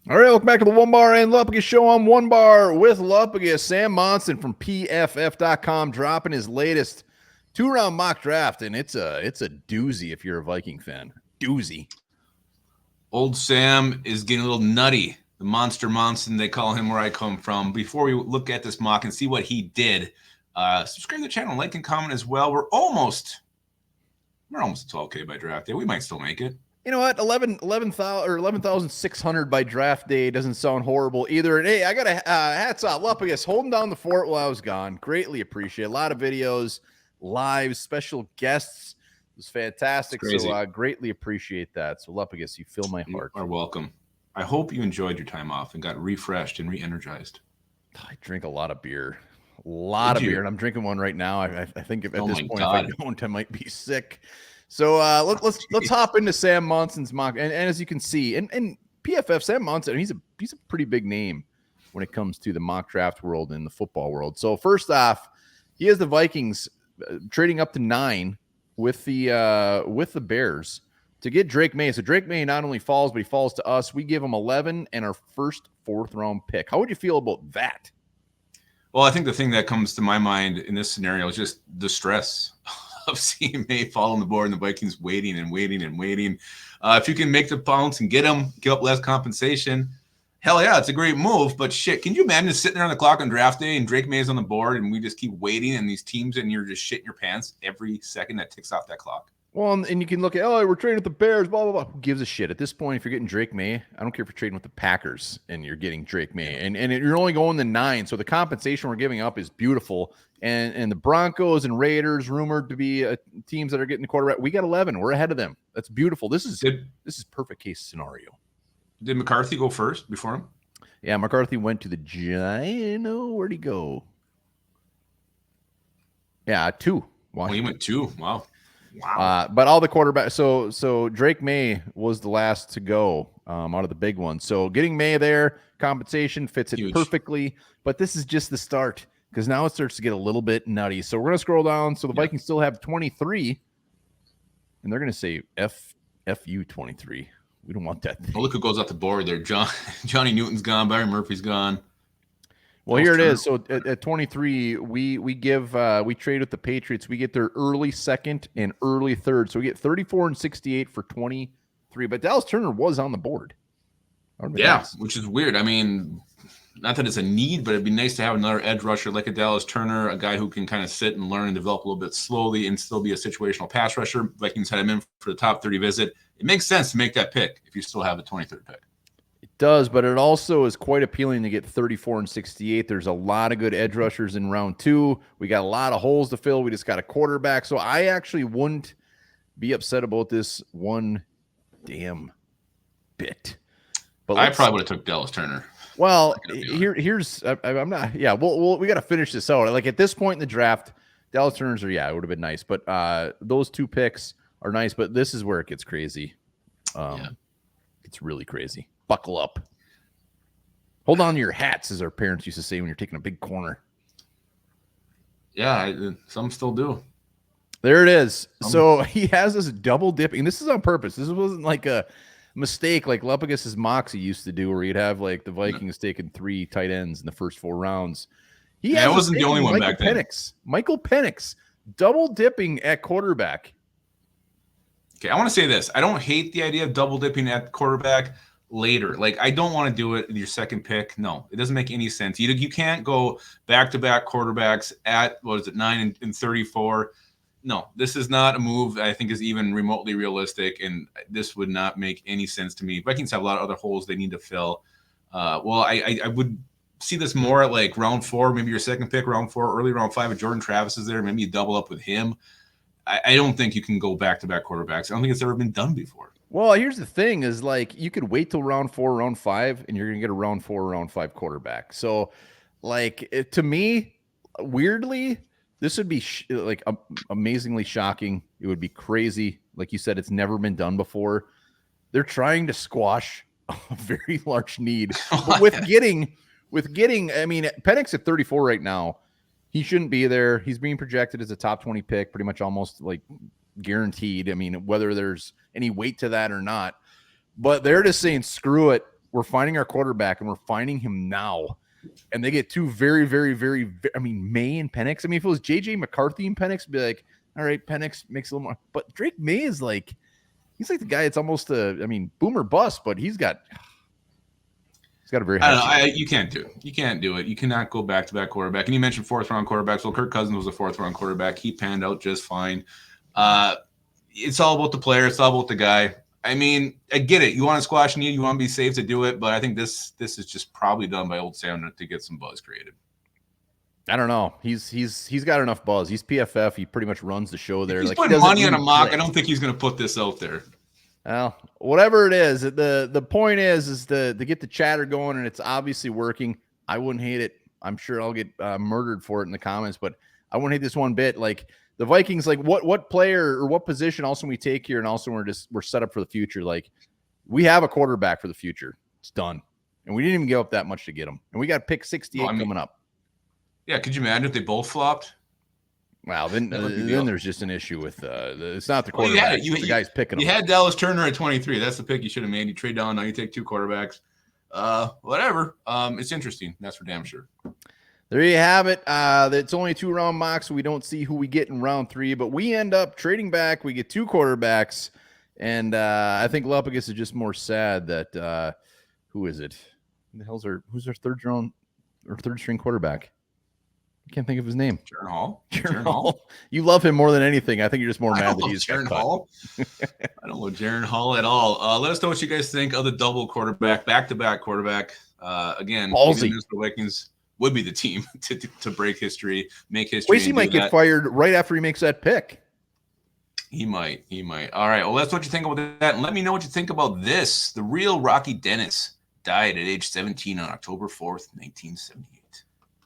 All right, welcome back to the Onebar and Lupagus show on Onebar with Lupagus. Sam Monson from PFF.com dropping his latest 2-round mock draft, and it's a doozy if you're a Viking fan. Doozy. Old Sam is getting a little nutty. The Monster Monson, they call him where I come from. Before we look at this mock and see what he did, subscribe to the channel, like and comment as well. We're almost 12K by draft day. We might still make it. You know what? 11,600 by draft day doesn't sound horrible either. And hey, I got a hats off, Lupagus holding down the fort while I was gone. Greatly appreciate it. A lot of videos, live, special guests. It was fantastic. So greatly appreciate that. So Lupagus, you fill my heart. You are welcome. I hope you enjoyed your time off and got refreshed and re-energized. I drink a lot of beer. A lot of beer, and I'm drinking one right now. I think at this point, if I don't, I might be sick. So let's hop into Sam Monson's mock, and as you can see, and PFF Sam Monson, he's a pretty big name when it comes to the mock draft world and the football world. So first off, he has the Vikings trading up to 9 with the Bears to get Drake May. So Drake May not only falls, but he falls to us. We give him 11 and our first 4th round pick. How would you feel about that? Well, I think the thing that comes to my mind in this scenario is just the stress of seeing May fall on the board and the Vikings waiting and waiting and waiting. If you can make the bounce and get him, give up less compensation, hell yeah, it's a great move. But shit, can you imagine just sitting there on the clock on draft day and Drake May's on the board and we just keep waiting and these teams and you're just shitting your pants every second that ticks off that clock? Well, and you can look at, oh, we're trading with the Bears, blah, blah, blah. Who gives a shit? At this point, if you're getting Drake May, I don't care if you're trading with the Packers and you're getting Drake May. And you're only going to 9, so the compensation we're giving up is beautiful. And the Broncos and Raiders, rumored to be teams that are getting the quarterback, we got 11. We're ahead of them. That's beautiful. This is perfect case scenario. Did McCarthy go first before him? Yeah, McCarthy went to the Giants. Where'd he go? Yeah, 2. Well, he went 2. Wow. But all the quarterbacks. So Drake May was the last to go out of the big one. So getting May there, compensation fits it perfectly. But this is just the start because now it starts to get a little bit nutty. So we're gonna scroll down. So the Vikings still have 23, and they're gonna say FU 23. We don't want that thing. Well, look who goes off the board there. Johnny Newton's gone. Byron Murphy's gone. Well, here it is. So at 23, we trade with the Patriots. We get their early 2nd and early 3rd. So we get 34 and 68 for 23. But Dallas Turner was on the board. Yeah, which is weird. I mean, not that it's a need, but it'd be nice to have another edge rusher like a Dallas Turner, a guy who can kind of sit and learn and develop a little bit slowly and still be a situational pass rusher. Vikings had him in for the top 30 visit. It makes sense to make that pick if you still have a 23rd pick. Does, but it also is quite appealing to get 34 and 68. There's a lot of good edge rushers in round 2. We got a lot of holes to fill. We just got a quarterback. So I actually wouldn't be upset about this one damn bit. But I probably would have took Dallas Turner. Well, here's I'm not. Yeah, we got to finish this out. Like at this point in the draft, Dallas Turner's it would have been nice, but those 2 picks are nice. But this is where it gets crazy. It's really crazy. Buckle up. Hold on to your hats, as our parents used to say when you're taking a big corner. Yeah, some still do. There it is. So he has this double dipping. This is on purpose. This wasn't like a mistake like Lupagus's Moxie used to do, where you'd have like the Vikings taking 3 tight ends in the first 4 rounds. It wasn't the only one back then. Michael Penix, double dipping at quarterback. Okay, I want to say this. I don't hate the idea of double dipping at quarterback later. Like, I don't want to do it in your 2nd pick. No, it doesn't make any sense. You can't go back-to-back quarterbacks at, 9 and 34. No, this is not a move I think is even remotely realistic, and this would not make any sense to me. Vikings have a lot of other holes they need to fill. I would see this more at like round 4, maybe your 2nd pick, round 4, early round 5, if Jordan Travis is there, maybe you double up with him. I don't think you can go back-to-back quarterbacks. I don't think it's ever been done before. Well, here's the thing is like you could wait till round 4, round 5, and you're going to get a round 4, round 5 quarterback. So like to me, weirdly, this would be amazingly shocking. It would be crazy. Like you said, it's never been done before. They're trying to squash a very large need. But with getting, I mean, Penix at 34 right now, he shouldn't be there. He's being projected as a top 20 pick, pretty much almost like guaranteed. I mean, whether there's any weight to that or not, but they're just saying, screw it. we're finding our quarterback and we're finding him now. And they get two very, very, very, I mean, May and Penix. I mean, if it was JJ McCarthy and Penix, be like, all right, Penix makes a little more. But Drake May is like, he's like the guy. It's almost boom or bust. But he's got a very. I don't know. You can't do it. You can't do it. You cannot go back-to-back quarterback. And you mentioned fourth-round quarterbacks. Well, Kirk Cousins was a fourth-round quarterback. He panned out just fine. It's all about the player. It's all about the guy. I mean, I get it. You want to squash need. You want to be safe to do it. But I think this is just probably done by old Sam to get some buzz created. I don't know. He's got enough buzz. He's PFF. He pretty much runs the show there. If he's putting money on a mock. I don't think he's going to put this out there. Well, whatever it is, the point is to get the chatter going, and it's obviously working. I wouldn't hate it. I'm sure I'll get murdered for it in the comments, but I wouldn't hate this one bit. Like the Vikings, like what player or what position also we take here, and also we're set up for the future. Like we have a quarterback for the future. It's done, and we didn't even give up that much to get him, and we got pick 68 coming up. Yeah, could you imagine if they both flopped? Wow, then there's just an issue with it's not the quarterback. It's the guy's picking. You had Dallas Turner at 23. That's the pick you should have made. You trade down. Now you take two quarterbacks. Whatever. It's interesting. That's for damn sure. There you have it. It's only a 2-round mock, so we don't see who we get in round 3. But we end up trading back. We get two quarterbacks, and I think Lupagus is just more sad that who is it? Who's our third string quarterback? I can't think of his name. Jaron Hall. Jaron Hall. You love him more than anything. I think you're just more mad that he's Jaron Hall. I don't know Jaron Hall at all. Let us know what you guys think of the double quarterback, back-to-back quarterback. Again, ballsy. The Vikings would be the team to break history, make history. He might get fired right after he makes that pick. He might. All right. Well, that's what you think about that. And let me know what you think about this. The real Rocky Dennis died at age 17 on October 4th, 1978.